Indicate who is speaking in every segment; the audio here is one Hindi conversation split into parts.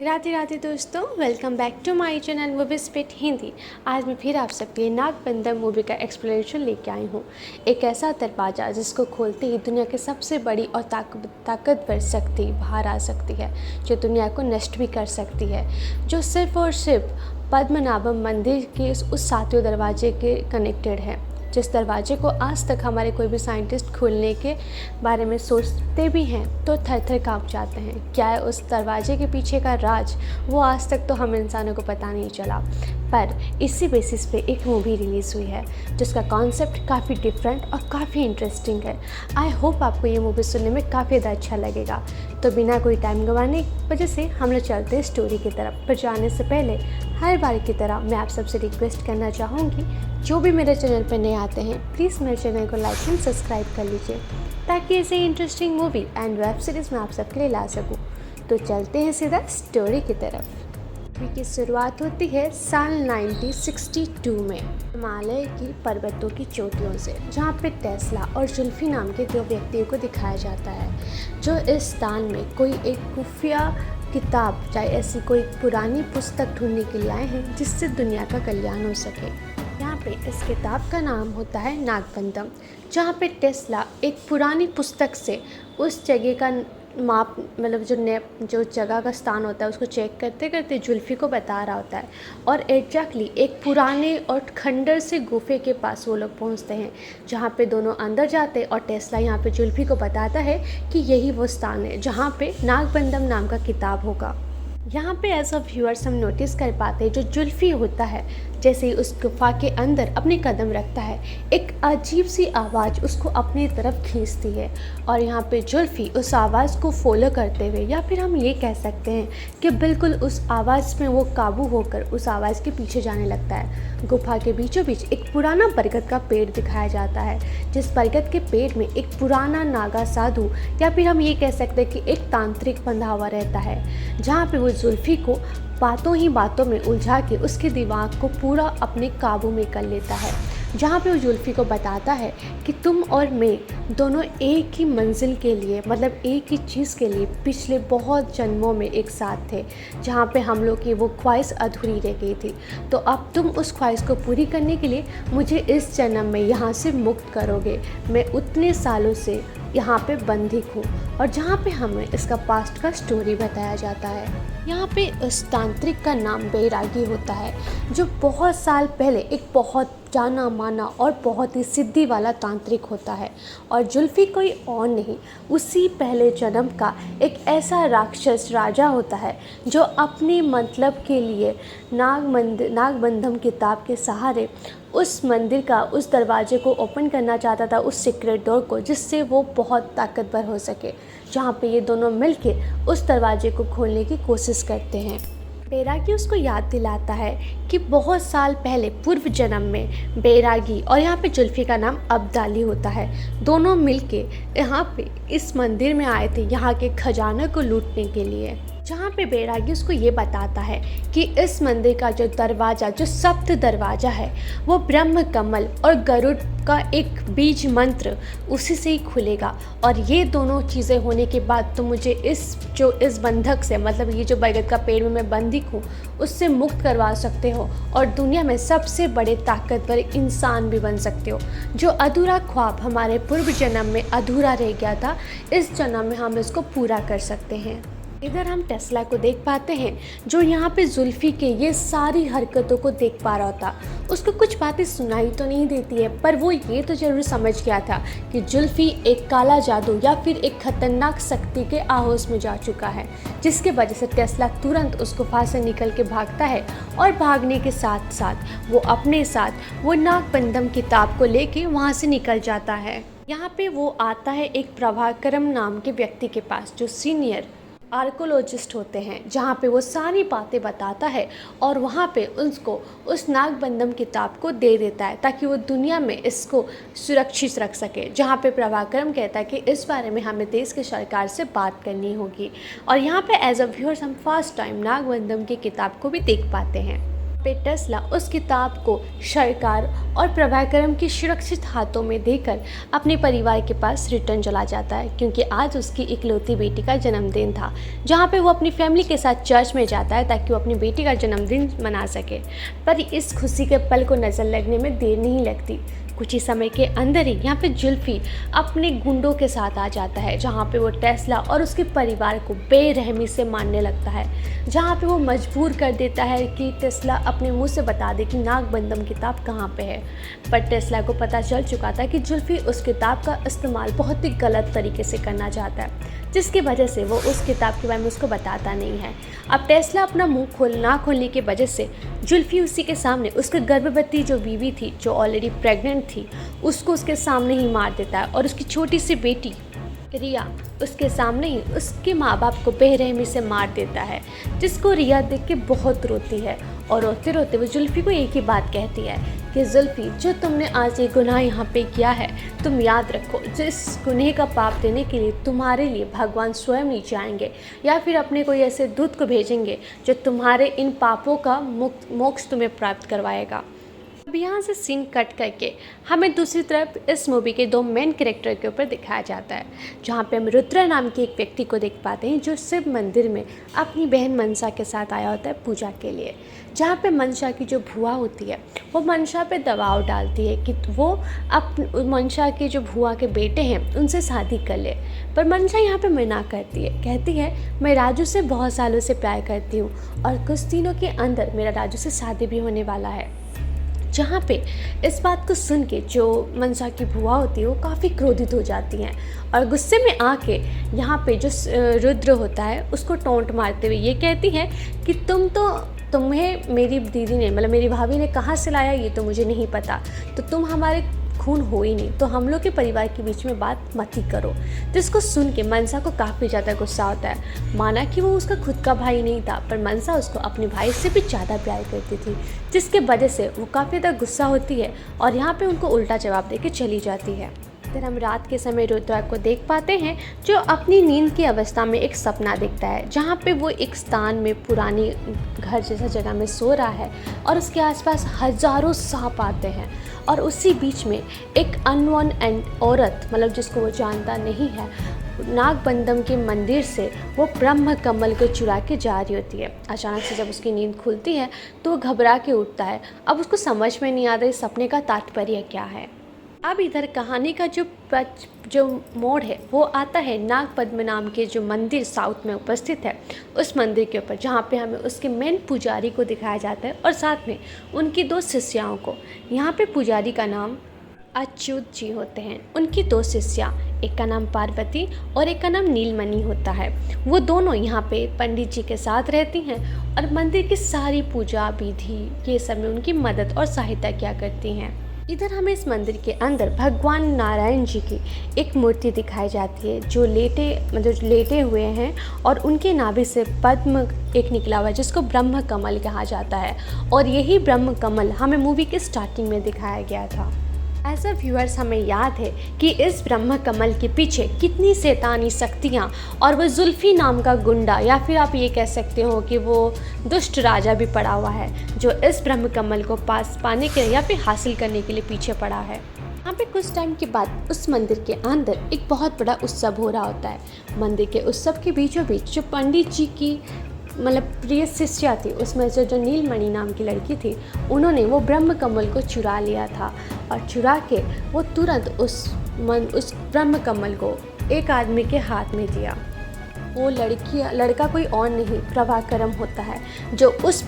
Speaker 1: राधे राधे दोस्तों, welcome back to my channel movie spit Hindi. आज मैं फिर आप सबके लिए नागबंधम मूवी का एक्सप्लेनेशन लेके आई हूँ। एक ऐसा दरवाज़ा जिसको खोलते ही दुनिया की सबसे बड़ी और ताकतवर शक्ति बाहर आ सकती है, जो दुनिया को नष्ट भी कर सकती है, जो सिर्फ और सिर्फ पद्मनाभम मंदिर के उस सातवें दरवाजे के कनेक्टेड है। जिस दरवाजे को आज तक हमारे कोई भी साइंटिस्ट खोलने के बारे में सोचते भी हैं तो थर थर काँप जाते हैं। क्या है उस दरवाजे के पीछे का राज, वो आज तक तो हम इंसानों को पता नहीं चला। पर इसी बेसिस पे एक मूवी रिलीज़ हुई है जिसका कॉन्सेप्ट काफ़ी डिफरेंट और काफ़ी इंटरेस्टिंग है। आई होप आपको ये मूवी सुनने में काफ़ी ज़्यादा अच्छा लगेगा। तो बिना कोई टाइम गंवाने की वजह से हम लोग चलते हैं स्टोरी की तरफ। पर जाने से पहले हर बार की तरह मैं आप सबसे रिक्वेस्ट करना चाहूँगी, जो भी मेरे चैनल पर नए आते हैं प्लीज़ मेरे चैनल को लाइक एंड सब्सक्राइब कर लीजिए, ताकि ऐसे interesting movie and web series मैं आप सबके लिए ला सकूँ। तो चलते हैं सीधा स्टोरी की तरफ। मूवी की शुरुआत होती है साल 1962 में हिमालय की पर्वतों की चोटियों से, जहाँ पे टेस्ला और जुल्फी नाम के दो व्यक्तियों को दिखाया जाता है, जो इस स्थान में कोई एक खुफिया किताब चाहे ऐसी कोई पुरानी पुस्तक ढूंढने के लिए आए हैं जिससे दुनिया का कल्याण हो सके। यहाँ पे इस किताब का नाम होता है नागबंधम, जहाँ पे टेस्ला एक पुरानी पुस्तक से उस जगह का माप मतलब जो जगह का स्थान होता है उसको चेक करते करते जुल्फ़ी को बता रहा होता है। और एग्जैक्टली एक पुराने और खंडर से गुफे के पास वो लोग पहुँचते हैं, जहाँ पे दोनों अंदर जाते हैं और टेस्ला यहाँ पे जुल्फ़ी को बताता है कि यही वो स्थान है जहाँ पे नागबंधम नाम का किताब होगा। यहाँ पे एज अ व्यूअर्स हम नोटिस कर पाते हैं जो जुल्फ़ी होता है जैसे ही उस गुफा के अंदर अपने कदम रखता है, एक अजीब सी आवाज़ उसको अपनी तरफ खींचती है। और यहाँ पे जुल्फ़ी उस आवाज़ को फॉलो करते हुए, या फिर हम ये कह सकते हैं कि बिल्कुल उस आवाज़ में वो काबू होकर उस आवाज़ के पीछे जाने लगता है। गुफा के बीचों बीच एक पुराना बरगद का पेड़ दिखाया जाता है, जिस बरगद के पेड़ में एक पुराना नागा साधु या फिर हम ये कह सकते हैं कि एक तांत्रिक बंधा हुआ रहता है, जहाँ पे वो जुल्फ़ी को बातों ही बातों में उलझा के उसके दिमाग को पूरा अपने काबू में कर लेता है। जहाँ पे वो जुल्फ़ी को बताता है कि तुम और मैं दोनों एक ही मंजिल के लिए, मतलब एक ही चीज़ के लिए पिछले बहुत जन्मों में एक साथ थे, जहाँ पे हम लोग की वो ख्वाहिश अधूरी रह गई थी। तो अब तुम उस ख्वाहिश को पूरी करने के लिए मुझे इस जन्म में यहाँ से मुक्त करोगे। मैं उतने सालों से यहाँ पे बंधिक हूँ। और जहाँ पे हमें इसका पास्ट का स्टोरी बताया जाता है। यहाँ पे उस तांत्रिक का नाम बैरागी होता है, जो बहुत साल पहले एक बहुत जाना माना और बहुत ही सिद्धि वाला तांत्रिक होता है। और जुल्फ़ी कोई और नहीं, उसी पहले जन्म का एक ऐसा राक्षस राजा होता है जो अपने मतलब के लिए नागबंधम किताब के सहारे उस मंदिर का उस दरवाजे को ओपन करना चाहता था, उस सीक्रेट डोर को, जिससे वो बहुत ताकतवर हो सके। जहाँ पे ये दोनों मिलके उस दरवाजे को खोलने की कोशिश करते हैं। बैरागी उसको याद दिलाता है कि बहुत साल पहले पूर्व जन्म में बैरागी और यहाँ पे जुल्फ़ी का नाम अब्दाली होता है, दोनों मिलके यहाँ पे इस मंदिर में आए थे यहाँ के खजाने को लूटने के लिए। जहाँ पे बैरागी उसको ये बताता है कि इस मंदिर का जो दरवाज़ा, जो सप्त दरवाज़ा है, वो ब्रह्म कमल और गरुड़ का एक बीज मंत्र उसी से ही खुलेगा। और ये दोनों चीज़ें होने के बाद तो मुझे इस बंधक से, मतलब ये जो बरगद का पेड़ में मैं बंदिक हूँ, उससे मुक्त करवा सकते हो और दुनिया में सबसे बड़े ताकतवर इंसान भी बन सकते हो। जो अधूरा ख्वाब हमारे पूर्व जन्म में अधूरा रह गया था, इस जन्म में हम इसको पूरा कर सकते हैं। इधर हम टेस्ला को देख पाते हैं, जो यहाँ पे जुल्फ़ी के ये सारी हरकतों को देख पा रहा था। उसको कुछ बातें सुनाई तो नहीं देती है, पर वो ये तो ज़रूर समझ गया था कि जुल्फ़ी एक काला जादू या फिर एक खतरनाक शक्ति के आहोश में जा चुका है, जिसके वजह से टेस्ला तुरंत उस गुफा से निकल के भागता है। और भागने के साथ साथ वो अपने साथ वो नागबंधम किताब को लेके वहाँ से निकल जाता है। यहाँ पे वो आता है एक प्रभाकरम नाम के व्यक्ति के पास, जो सीनियर आर्कोलॉजिस्ट होते हैं, जहाँ पे वो सारी बातें बताता है और वहाँ पे उसको उस नागबंधम किताब को दे देता है ताकि वो दुनिया में इसको सुरक्षित रख सके। जहाँ पे प्रभाकरम कहता है कि इस बारे में हमें देश की सरकार से बात करनी होगी। और यहाँ पे एज अ व्यूअर्स हम फर्स्ट टाइम नागबंधम की किताब को भी देख पाते हैं। पे टेस्ला उस किताब को सरकार और प्रभाकरम के सुरक्षित हाथों में देकर अपने परिवार के पास रिटर्न चला जाता है, क्योंकि आज उसकी इकलौती बेटी का जन्मदिन था, जहाँ पे वो अपनी फैमिली के साथ चर्च में जाता है ताकि वो अपनी बेटी का जन्मदिन मना सके। पर इस खुशी के पल को नज़र लगने में देर नहीं लगती। कुछ ही समय के अंदर ही यहाँ पे जुल्फी अपने गुंडों के साथ आ जाता है, जहाँ पे वो टेस्ला और उसके परिवार को बेरहमी से मारने लगता है, जहाँ पे वो मजबूर कर देता है कि टेस्ला अपने मुंह से बता दे कि नागबंदम किताब कहाँ पे है। पर टेस्ला को पता चल चुका था कि जुल्फी उस किताब का इस्तेमाल बहुत ही गलत तरीके से करना चाहता है, जिसकी वजह से वो उस किताब के बारे में उसको बताता नहीं है। अब टेस्ला अपना मुंह ना खोलने की वजह से जुल्फी उसी के सामने उसके गर्भवती जो बीवी थी, जो ऑलरेडी प्रेग्नेंट थी, उसको उसके सामने ही मार देता है और उसकी छोटी सी बेटी रिया उसके सामने ही उसके माँ बाप को बेरहमी से मार देता है, जिसको रिया देख के बहुत रोती है। और रोते रोते वो जुल्फी को एक ही बात कहती है कि जुल्फी, जो तुमने आज ये गुनाह यहाँ पे किया है, तुम याद रखो, जिस गुनाह का पाप देने के लिए तुम्हारे लिए भगवान स्वयं नीचे आएंगे या फिर अपने कोई ऐसे दूत को भेजेंगे जो तुम्हारे इन पापों का मोक्ष तुम्हें प्राप्त करवाएगा। अब यहाँ से सीन कट करके हमें दूसरी तरफ इस मूवी के 2 मेन कैरेक्टर के ऊपर दिखाया जाता है, जहाँ पे हम रुद्र नाम के एक व्यक्ति को देख पाते हैं, जो शिव मंदिर में अपनी बहन मनसा के साथ आया होता है पूजा के लिए। जहाँ पे मनसा की जो भुआ होती है वो मनसा पे दबाव डालती है कि वो मनसा के जो भुआ के बेटे हैं उनसे शादी कर ले, पर मनसा यहाँ पे मना करती है, कहती है मैं राजू से बहुत सालों से प्यार करती हूँ और कुछ दिनों के अंदर मेरा राजू से शादी भी होने वाला है। जहाँ पे इस बात को सुन के जो मनसा की बुआ होती है वो काफ़ी क्रोधित हो जाती हैं और गुस्से में आके यहाँ पे जो रुद्र होता है उसको टोंट मारते हुए ये कहती है कि तुम्हें मेरी दीदी ने, मतलब मेरी भाभी ने कहाँ से लाया ये तो मुझे नहीं पता, तो तुम हमारे खून हो ही नहीं, तो हम लोग के परिवार के बीच में बात मत ही करो। जिसको सुन के मनसा को काफ़ी ज़्यादा गुस्सा होता है। माना कि वो उसका खुद का भाई नहीं था, पर मनसा उसको अपने भाई से भी ज़्यादा प्यार करती थी, जिसके वजह से वो काफ़ी ज़्यादा गुस्सा होती है और यहाँ पे उनको उल्टा जवाब दे के चली जाती है। फिर हम रात के समय रुद्रा को देख पाते हैं, जो अपनी नींद की अवस्था में एक सपना देखता है, जहाँ पे वो एक स्थान में पुरानी घर जैसा जगह में सो रहा है और उसके आसपास हज़ारों सांप आते हैं और उसी बीच में एक अननोन औरत, मतलब जिसको वो जानता नहीं है, नागबंदम के मंदिर से वो ब्रह्म कमल को चुरा के जा रही होती है। अचानक से जब उसकी नींद खुलती है तो वो घबरा के उठता है। अब उसको समझ में नहीं आता इस सपने का तात्पर्य क्या है। अब इधर कहानी का जो मोड़ है वो आता है नागपद्म नाम के जो मंदिर साउथ में उपस्थित है उस मंदिर के ऊपर, जहाँ पे हमें उसके मेन पुजारी को दिखाया जाता है और साथ में उनकी 2 शिष्याओं को। यहाँ पे पुजारी का नाम अच्युत जी होते हैं, उनकी 2 शिष्या, एक का नाम पार्वती और एक का नाम नीलमणि होता है। वो दोनों यहाँ पे पंडित जी के साथ रहती हैं और मंदिर की सारी पूजा विधि ये सब में उनकी मदद और सहायता किया करती हैं। इधर हमें इस मंदिर के अंदर भगवान नारायण जी की एक मूर्ति दिखाई जाती है, जो लेटे हुए हैं और उनके नाभि से पद्म एक निकला हुआ है, जिसको ब्रह्म कमल कहा जाता है। और यही ब्रह्म कमल हमें मूवी के स्टार्टिंग में दिखाया गया था। एज अ व्यूअर्स हमें याद है कि इस ब्रह्म कमल के पीछे कितनी शैतानी शक्तियाँ और वो जुल्फी नाम का गुंडा, या फिर आप ये कह सकते हो कि वो दुष्ट राजा भी पड़ा हुआ है, जो इस ब्रह्म कमल को पाने के लिए या फिर हासिल करने के लिए पीछे पड़ा है। यहाँ पे कुछ टाइम के बाद उस मंदिर के अंदर एक बहुत बड़ा उत्सव हो रहा होता है। मंदिर के उत्सव के बीचों बीच जो पंडित जी की प्रिय शिष्या थी, उसमें से जो नीलमणि नाम की लड़की थी, उन्होंने वो ब्रह्म कमल को चुरा लिया था और चुरा के वो तुरंत उस ब्रह्म कमल को एक आदमी के हाथ में दिया। वो लड़का कोई और नहीं प्रभाकरम होता है, जो उस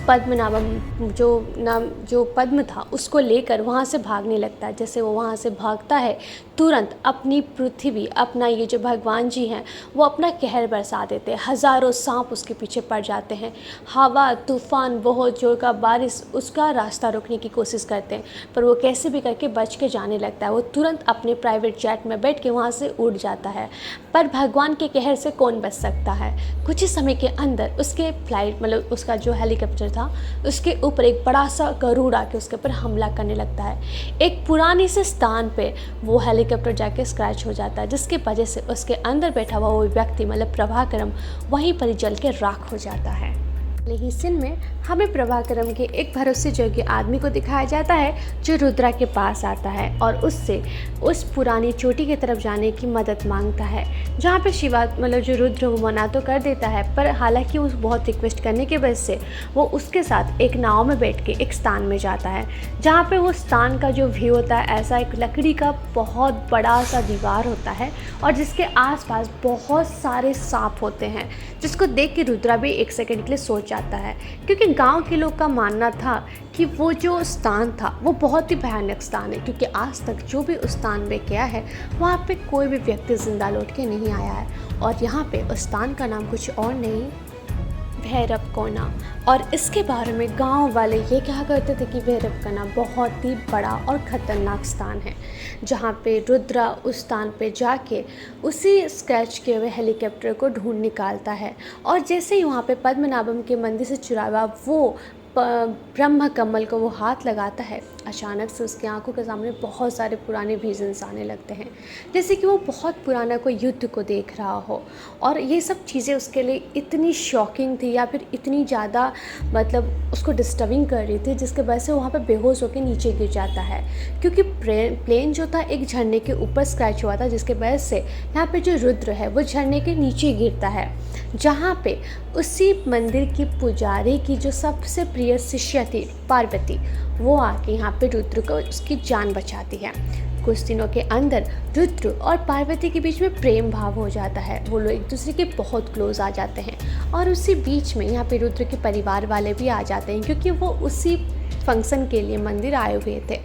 Speaker 1: जो पद्म था उसको लेकर वहाँ से भागने लगता है। जैसे वो वहाँ से भागता है, तुरंत अपनी पृथ्वी, अपना ये जो भगवान जी हैं वो अपना कहर बरसा देते हैं। हज़ारों सांप उसके पीछे पड़ जाते हैं। हवा तूफान, बहुत जोर का बारिश उसका रास्ता रोकने की कोशिश करते हैं, पर वो कैसे भी करके बच के जाने लगता है। वो तुरंत अपने प्राइवेट जेट में बैठ के वहाँ से उड़ जाता है, पर भगवान के कहर से कौन बच सकता है। कुछ ही समय के अंदर उसके फ्लाइट, उसका जो हेलीकॉप्टर था, उसके ऊपर एक बड़ा सा गरुड़ आके उसके ऊपर हमला करने लगता है। एक पुराने से स्थान पे वो हेलीकॉप्टर जाके स्क्रैच हो जाता है, जिसकी वजह से उसके अंदर बैठा हुआ वो व्यक्ति प्रभाकरम वहीं पर जल के राख हो जाता है। ही सीन में हमें प्रभाकरम के एक भरोसेयोग्य आदमी को दिखाया जाता है जो रुद्रा के पास आता है और उससे उस पुरानी चोटी की तरफ जाने की मदद मांगता है, जहाँ पे शिवा मतलब जो रुद्र वो मना तो कर देता है, पर हालांकि उस बहुत रिक्वेस्ट करने की वजह से वो उसके साथ एक नाव में बैठ के एक स्थान में जाता है, जहाँ पे वो स्थान का जो व्यू होता है ऐसा एक लकड़ी का बहुत बड़ा सा दीवार होता है और जिसके आसपास बहुत सारे सांप होते हैं, जिसको देख के रुद्रा भी एक सेकंड के लिए सोच जाता है, क्योंकि गांव के लोग का मानना था कि वो जो स्थान था वो बहुत ही भयानक स्थान है, क्योंकि आज तक जो भी उस स्थान में गया है वहाँ पे कोई भी व्यक्ति जिंदा लौट के नहीं आया है। और यहाँ पे उस स्थान का नाम कुछ और नहीं, भैरव कोना। और इसके बारे में गांव वाले ये कहा करते थे कि भैरव कोना बहुत ही बड़ा और ख़तरनाक स्थान है, जहाँ पे रुद्रा उस स्थान पे जाके उसी स्क्रैच किए हुए हेलीकॉप्टर को ढूंढ निकालता है। और जैसे ही वहाँ पे पद्मनाभम के मंदिर से चुरा हुआ वो ब्रह्म कमल को वो हाथ लगाता है, अचानक से उसकी आंखों के सामने बहुत सारे पुराने विजन्स आने लगते हैं, जैसे कि वो बहुत पुराना कोई युद्ध को देख रहा हो। और ये सब चीज़ें उसके लिए इतनी शॉकिंग थी या फिर इतनी ज़्यादा मतलब उसको डिस्टर्बिंग कर रही थी, जिसके वजह से वहाँ पर बेहोश होकर नीचे गिर जाता है, क्योंकि प्लेन जो था एक झरने के ऊपर स्क्रैच हुआ था, जिसके वजह से यहाँ पे जो रुद्र है वो झरने के नीचे गिरता है, जहाँ पे उसी मंदिर की पुजारी की जो सबसे प्रिय शिष्य थी पार्वती, वो आके यहाँ पे रुद्र को उसकी जान बचाती है। कुछ दिनों के अंदर रुद्र और पार्वती के बीच में प्रेम भाव हो जाता है, वो लोग एक दूसरे के बहुत क्लोज आ जाते हैं। और उसी बीच में यहाँ पे रुद्र के परिवार वाले भी आ जाते हैं, क्योंकि वो उसी फंक्शन के लिए मंदिर आए हुए थे,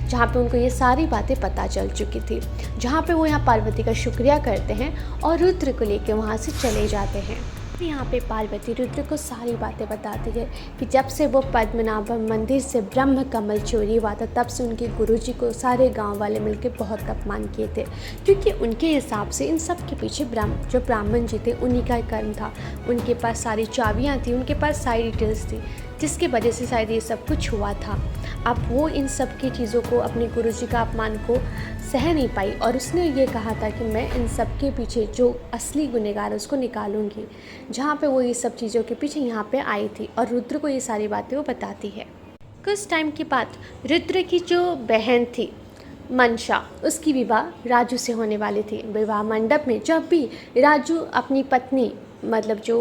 Speaker 1: जहाँ पे उनको ये सारी बातें पता चल चुकी थी, जहाँ पे वो यहाँ पार्वती का शुक्रिया करते हैं और रुद्र को लेके वहाँ से चले जाते हैं। यहाँ पे पार्वती रुद्र को सारी बातें बताती है कि जब से वो पद्मनाभम मंदिर से ब्रह्म कमल चोरी हुआ था, तब से उनके गुरुजी को सारे गांव वाले मिलकर बहुत अपमान किए थे, क्योंकि उनके हिसाब से इन सब के पीछे जो ब्राह्मण जी थे उन्हीं का कर्म था, उनके पास सारी चाबियाँ थी, उनके पास सारी डिटेल्स थी, जिसकी वजह से शायद ये सब कुछ हुआ था। अब वो इन सब की चीज़ों को, अपने गुरुजी का अपमान को सह नहीं पाई और उसने ये कहा था कि मैं इन सब के पीछे जो असली गुनहगार है उसको निकालूंगी, जहाँ पे वो ये सब चीज़ों के पीछे यहाँ पे आई थी और रुद्र को ये सारी बातें वो बताती है। कुछ टाइम के बाद रुद्र की जो बहन थी मनसा, उसकी विवाह राजू से होने वाली थी। विवाह मंडप में जब भी राजू अपनी पत्नी मतलब जो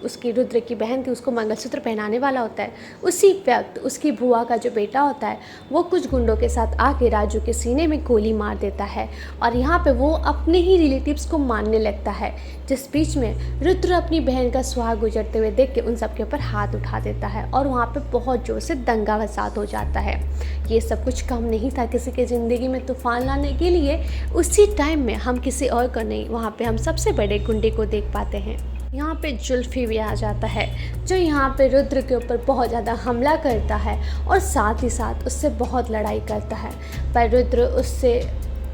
Speaker 1: उसकी रुद्र की बहन थी उसको मंगलसूत्र पहनाने वाला होता है, उसी वक्त उसकी बुआ का जो बेटा होता है वो कुछ गुंडों के साथ आके राजू के सीने में गोली मार देता है और यहाँ पे वो अपने ही रिलेटिव्स को मारने लगता है, जिस बीच में रुद्र अपनी बहन का सुहाग गुजरते हुए देख के उन सब के ऊपर हाथ उठा देता है और वहाँ पे बहुत जोर से दंगा फसाद हो जाता है। ये सब कुछ कम नहीं था किसी के ज़िंदगी में तूफान लाने के लिए। उसी टाइम में हम किसी और को नहीं, वहाँ पे हम सबसे बड़े गुंडे को देख पाते हैं। यहाँ पे जुल्फी भी आ जाता है, जो यहाँ पे रुद्र के ऊपर बहुत ज़्यादा हमला करता है और साथ ही साथ उससे बहुत लड़ाई करता है, पर रुद्र उससे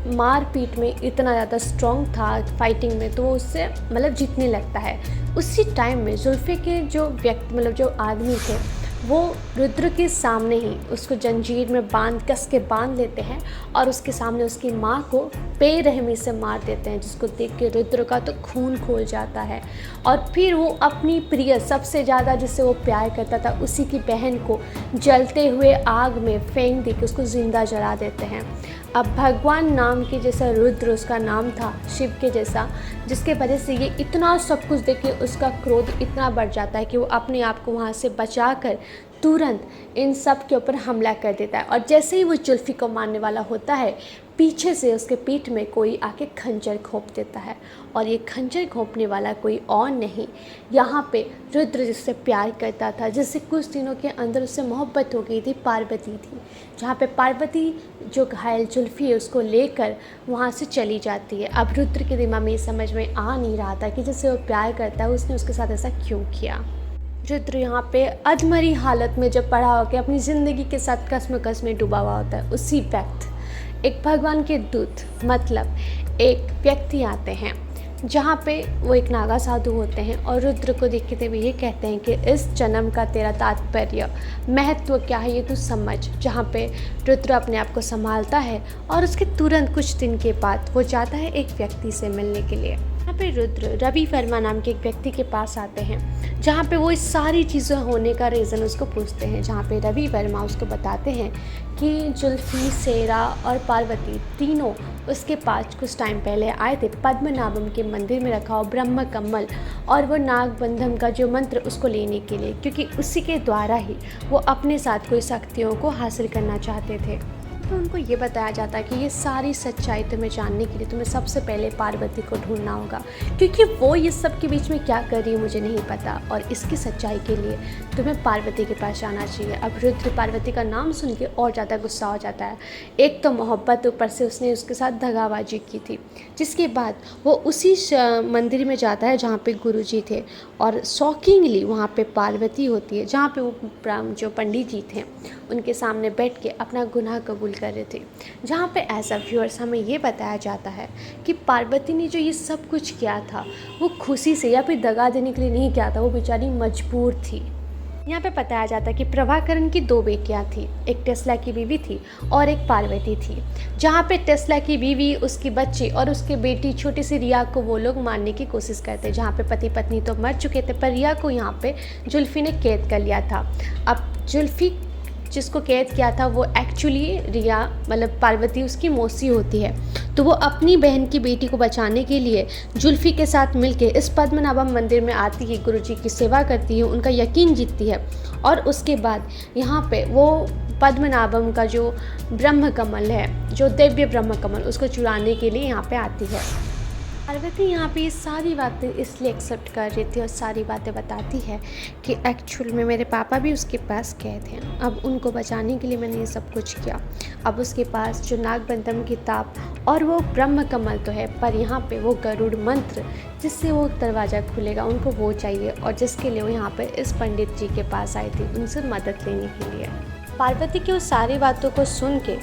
Speaker 1: मारपीट में इतना ज़्यादा स्ट्रॉन्ग था फाइटिंग में, तो वो उससे मतलब जीतने लगता है। उसी टाइम में जुल्फी के जो व्यक्ति मतलब जो आदमी थे वो रुद्र के सामने ही उसको जंजीर में कस के बांध लेते हैं और उसके सामने उसकी माँ को बेरहमी से मार देते हैं, जिसको देख के रुद्र का तो खून खोल जाता है। और फिर वो अपनी प्रिय सबसे ज़्यादा जिससे वो प्यार करता था उसी की बहन को जलते हुए आग में फेंक दे के उसको ज़िंदा जला देते हैं। अब भगवान नाम के जैसा रुद्र उसका नाम था, शिव के जैसा, जिसके वजह से ये इतना सब कुछ देख के उसका क्रोध इतना बढ़ जाता है कि वो अपने आप को वहाँ से बचाकर तुरंत इन सब के ऊपर हमला कर देता है। और जैसे ही वो जुल्फी को मारने वाला होता है, पीछे से उसके पीठ में कोई आके खंजर घोंप देता है और ये खंजर घोंपने वाला कोई और नहीं, यहाँ पे रुद्र जिससे प्यार करता था, जिससे कुछ दिनों के अंदर उससे मोहब्बत हो गई थी, पार्वती थी। जहाँ पे पार्वती जो घायल जुल्फी है उसको लेकर वहाँ से चली जाती है। अब रुद्र के दिमाग में ये समझ में आ नहीं रहा था कि जिससे वो प्यार करता है उसने उसके साथ ऐसा क्यों किया। रुद्र यहाँ पे अधमरी हालत में जब पड़ा होकर अपनी ज़िंदगी के साथ कसम में डूबा हुआ होता है, उसी वक्त एक भगवान के दूत मतलब एक व्यक्ति आते हैं, जहाँ पे वो एक नागा साधु होते हैं और रुद्र को देखते हुए ये कहते हैं कि इस जन्म का तेरा तात्पर्य महत्व क्या है ये तू समझ। जहाँ पे रुद्र अपने आप को संभालता है और उसके तुरंत कुछ दिन के बाद वो जाता है एक व्यक्ति से मिलने के लिए। यहाँ पे रुद्र रवि वर्मा नाम के एक व्यक्ति के पास आते हैं, जहाँ पे वो इस सारी चीज़ें होने का रीज़न उसको पूछते हैं। जहाँ पे रवि वर्मा उसको बताते हैं कि जुल्फी, सेरा और पार्वती तीनों उसके पास कुछ टाइम पहले आए थे पद्मनाभम के मंदिर में रखा हो ब्रह्म कमल और वो नागबंधम का जो मंत्र उसको लेने के लिए, क्योंकि उसी के द्वारा ही वो अपने साथ कोई शक्तियों को हासिल करना चाहते थे। तो उनको ये बताया जाता है कि ये सारी सच्चाई तुम्हें जानने के लिए तुम्हें सबसे पहले पार्वती को ढूंढना होगा, क्योंकि वो ये सब के बीच में क्या कर रही है मुझे नहीं पता, और इसकी सच्चाई के लिए तुम्हें पार्वती के पास जाना चाहिए। अब रुद्र पार्वती का नाम सुन के और ज़्यादा गुस्सा हो जाता है। एक तो मोहब्बत, ऊपर से उसने उसके साथ दगाबाजी की थी, जिसके बाद वो उसी मंदिर में जाता है जहाँ पे गुरुजी थे, और शॉकिंगली वहाँ पे पार्वती होती है, जहाँ पे वो जो पंडित जी थे उनके सामने बैठ के अपना गुनाह कबूल कर रहे थे। जहाँ पे एज अ व्यूअर्स हमें ये बताया जाता है कि पार्वती ने जो ये सब कुछ किया था वो खुशी से या फिर दगा देने के लिए नहीं किया था, वो बेचारी मजबूर थी। यहाँ पे बताया जाता है कि प्रभाकरण की 2 बेटियाँ थी, एक टेस्ला की बीवी थी और एक पार्वती थी। जहाँ पे टेस्ला की बीवी, उसकी बच्ची और उसकी बेटी छोटी सी रिया को वो लोग मारने की कोशिश करते, जहाँ पे पति पत्नी तो मर चुके थे, पर रिया को यहाँ पे जुल्फी ने कैद कर लिया था। अब जुल्फी जिसको कैद किया था वो एक्चुअली रिया मतलब पार्वती उसकी मौसी होती है। तो वो अपनी बहन की बेटी को बचाने के लिए जुल्फी के साथ मिलके इस पद्मनाभम मंदिर में आती है, गुरुजी की सेवा करती है, उनका यकीन जीतती है, और उसके बाद यहाँ पे वो पद्मनाभम का जो ब्रह्म कमल है, जो दिव्य ब्रह्म कमल, उसको चुराने के लिए यहाँ पे आती है। पार्वती यहाँ पे ये सारी बातें इसलिए एक्सेप्ट कर रही थी और सारी बातें बताती है कि एक्चुअल में मेरे पापा भी उसके पास कैद हैं, अब उनको बचाने के लिए मैंने ये सब कुछ किया। अब उसके पास जो नागबंधम किताब और वो ब्रह्म कमल तो है, पर यहाँ पे वो गरुड़ मंत्र जिससे वो दरवाज़ा खुलेगा उनको वो चाहिए, और जिसके लिए वो यहाँ पे इस पंडित जी के पास आई थी उनसे मदद लेने के लिए। पार्वती की उस सारी बातों को सुन के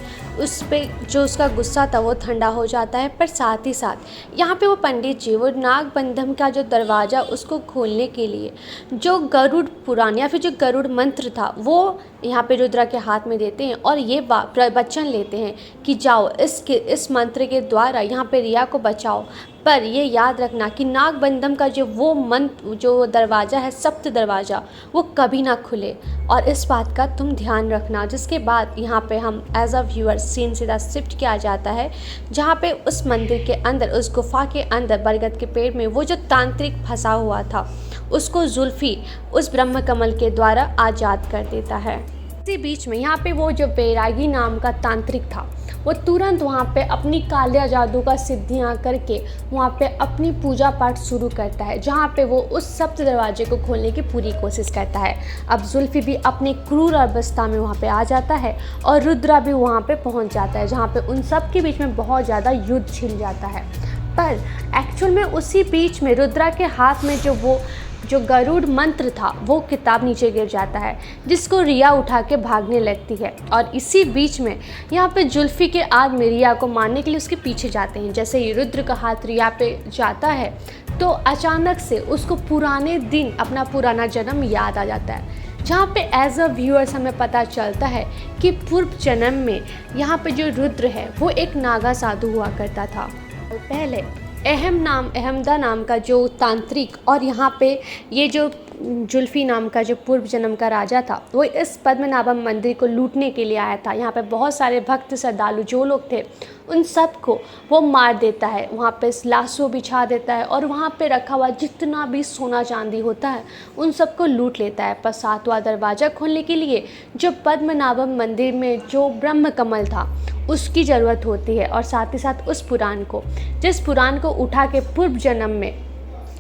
Speaker 1: उस पे जो उसका गुस्सा था वो ठंडा हो जाता है, पर साथ ही साथ यहाँ पे वो पंडित जी वो नागबंधम का जो दरवाज़ा उसको खोलने के लिए जो गरुड़ पुराण या फिर जो गरुड़ मंत्र था वो यहाँ पे रुद्रा के हाथ में देते हैं, और ये वचन लेते हैं कि जाओ इस मंत्र के द्वारा यहाँ पे रिया को बचाओ, पर ये याद रखना कि नागबंधम का जो वो मंत्र जो दरवाज़ा है, सप्त दरवाज़ा, वो कभी ना खुले, और इस बात का तुम ध्यान रखना। जिसके बाद यहाँ पे हम एज अ व्यूअर सीन सीधा शिफ्ट किया जाता है, जहाँ पे उस मंदिर के अंदर, उस गुफा के अंदर बरगद के पेड़ में वो जो तांत्रिक फंसा हुआ था उसको जुल्फी उस ब्रह्म कमल के द्वारा आज़ाद कर देता है। इसी बीच में यहाँ पे वो जो बैरागी नाम का तांत्रिक था वो तुरंत वहाँ पे अपनी कालिया जादू का सिद्धियाँ करके वहाँ पे अपनी पूजा पाठ शुरू करता है, जहाँ पे वो उस सप्त दरवाजे को खोलने की पूरी कोशिश करता है। अब जुल्फी भी अपने क्रूर अवस्था में वहाँ पे आ जाता है और रुद्रा भी वहाँ पे पहुँच जाता है, जहाँ पे उन सब के बीच में बहुत ज़्यादा युद्ध छिड़ जाता है। पर एक्चुअल में उसी बीच में रुद्रा के हाथ में जो गरुड़ मंत्र था वो किताब नीचे गिर जाता है, जिसको रिया उठा के भागने लगती है। और इसी बीच में यहाँ पे जुल्फी के आदमी रिया को मारने के लिए उसके पीछे जाते हैं। जैसे ही रुद्र का हाथ रिया पे जाता है तो अचानक से उसको पुराने दिन, अपना पुराना जन्म याद आ जाता है, जहाँ पे एज अ व्यूअर्स हमें पता चलता है कि पूर्व जन्म में यहाँ पे जो रुद्र है वो एक नागा साधु हुआ करता था। पहले अहमदा नाम का जो तांत्रिक और यहाँ पे ये जो जुल्फी नाम का जो पूर्व जन्म का राजा था वो इस पद्मनाभम मंदिर को लूटने के लिए आया था। यहाँ पे बहुत सारे भक्त श्रद्धालु जो लोग थे उन सब को वो मार देता है, वहाँ पे लाशों बिछा देता है और वहाँ पे रखा हुआ जितना भी सोना चांदी होता है उन सबको लूट लेता है। पर सातवां दरवाज़ा खोलने के लिए जो पद्मनाभम मंदिर में जो ब्रह्म कमल था उसकी ज़रूरत होती है, और साथ ही साथ उस पुराण को, जिस पुराण को उठा के पूर्व जन्म में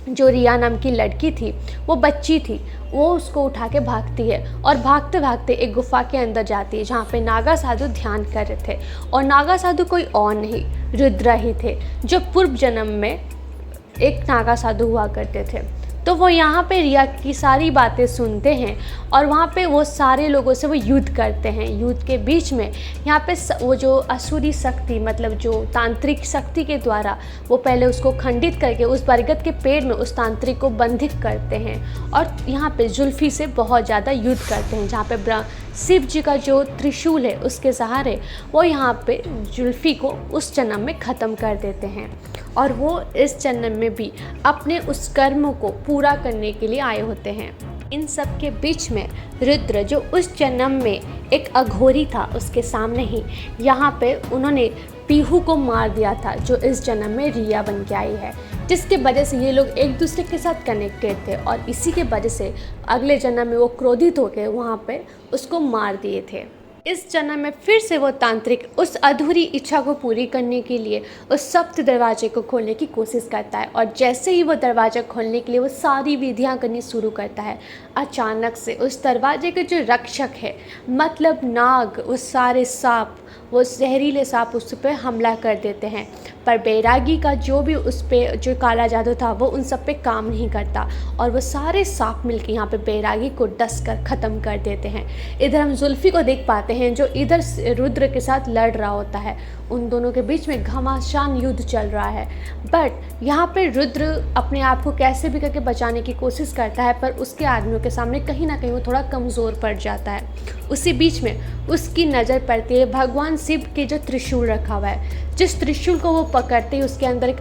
Speaker 1: जो रिया नाम की लड़की थी, वो बच्ची थी, वो उसको उठा के भागती है और भागते भागते एक गुफा के अंदर जाती है जहाँ पे नागा साधु ध्यान कर रहे थे। और नागा साधु कोई और नहीं रुद्रा ही थे, जो पूर्व जन्म में एक नागा साधु हुआ करते थे। तो वो यहाँ पे रिया की सारी बातें सुनते हैं और वहाँ पे वो सारे लोगों से वो युद्ध करते हैं। युद्ध के बीच में यहाँ पे वो जो असुरी शक्ति, मतलब जो तांत्रिक शक्ति के द्वारा वो पहले उसको खंडित करके उस बरगद के पेड़ में उस तांत्रिक को बंधित करते हैं और यहाँ पे जुल्फी से बहुत ज़्यादा युद्ध करते हैं, जहाँ पे शिव जी का जो त्रिशूल है उसके सहारे वो यहाँ पे जुल्फी को उस जन्म में ख़त्म कर देते हैं। और वो इस जन्म में भी अपने उस कर्म को पूरा करने के लिए आए होते हैं। इन सब के बीच में रुद्र जो उस जन्म में एक अघोरी था, उसके सामने ही यहाँ पे उन्होंने पीहू को मार दिया था, जो इस जन्म में रिया बन के आई है, जिसके वजह से ये लोग एक दूसरे के साथ कनेक्टेड थे और इसी के वजह से अगले जन्म में वो क्रोधित होकर वहाँ पे उसको मार दिए थे। इस जन्म में फिर से वो तांत्रिक उस अधूरी इच्छा को पूरी करने के लिए उस सप्त दरवाजे को खोलने की कोशिश करता है और जैसे ही वो दरवाज़ा खोलने के लिए वो सारी विधियां करनी शुरू करता है, अचानक से उस दरवाजे के जो रक्षक है, मतलब नाग, वो सारे सांप, वो जहरीले सांप उस पर हमला कर देते हैं। पर बैरागी का जो भी उस पर जो काला जादू था वो उन सब पे काम नहीं करता और वो सारे सांप मिलकर यहाँ पे बैरागी को डस कर ख़त्म कर देते हैं। इधर हम जुल्फ़ी को देख पाते हैं जो इधर रुद्र के साथ लड़ रहा होता है। उन दोनों के बीच में घमासान युद्ध चल रहा है, बट यहाँ पे रुद्र अपने आप को कैसे भी करके बचाने की कोशिश करता है, पर उसके आदमियों के सामने कहीं ना कहीं वो थोड़ा कमज़ोर पड़ जाता है। उसी बीच में उसकी नज़र पड़ती है भगवान शिव के जो त्रिशूल रखा हुआ है, जिस त्रिशूल को वो पकड़ते ही उसके अंदर एक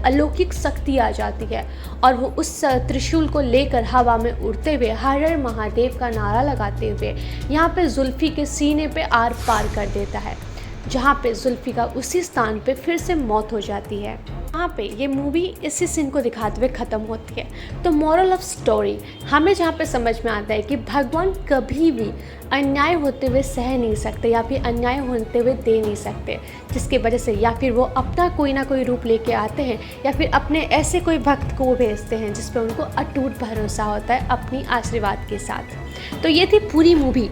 Speaker 1: अलौकिक शक्ति आ जाती है और वो उस त्रिशूल को लेकर हवा में उड़ते हुए हर हर महादेव का नारा लगाते हुए यहाँ पे जुल्फ़ी के सीने पे आर पार कर देता है, जहाँ पे जुल्फ़ी का उसी स्थान पे फिर से मौत हो जाती है। यहाँ पे ये मूवी इसी सीन को दिखाते हुए ख़त्म होती है। तो मोरल ऑफ स्टोरी हमें जहाँ पे समझ में आता है कि भगवान कभी भी अन्याय होते हुए सह नहीं सकते या फिर अन्याय होते हुए दे नहीं सकते, जिसकी वजह से या फिर वो अपना कोई ना कोई रूप लेके आते हैं या फिर अपने ऐसे कोई भक्त को भेजते हैं जिस पर उनको अटूट भरोसा होता है अपनी आशीर्वाद के साथ। तो ये थी पूरी मूवी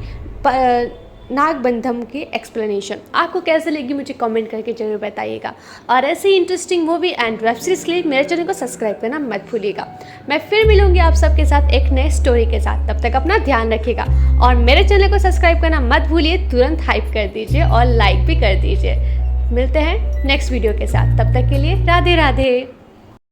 Speaker 1: नागबंधम की एक्सप्लेनेशन। आपको कैसे लगी मुझे कमेंट करके जरूर बताइएगा और ऐसे ही interesting movie and web series के लिए मेरे चैनल को सब्सक्राइब करना मत भूलिएगा। मैं फिर मिलूंगी आप सबके साथ एक नए स्टोरी के साथ, तब तक अपना ध्यान रखिएगा और मेरे चैनल को सब्सक्राइब करना मत भूलिए, तुरंत हाइप कर दीजिए और लाइक भी कर दीजिए। मिलते हैं नेक्स्ट वीडियो के साथ, तब तक के लिए राधे राधे।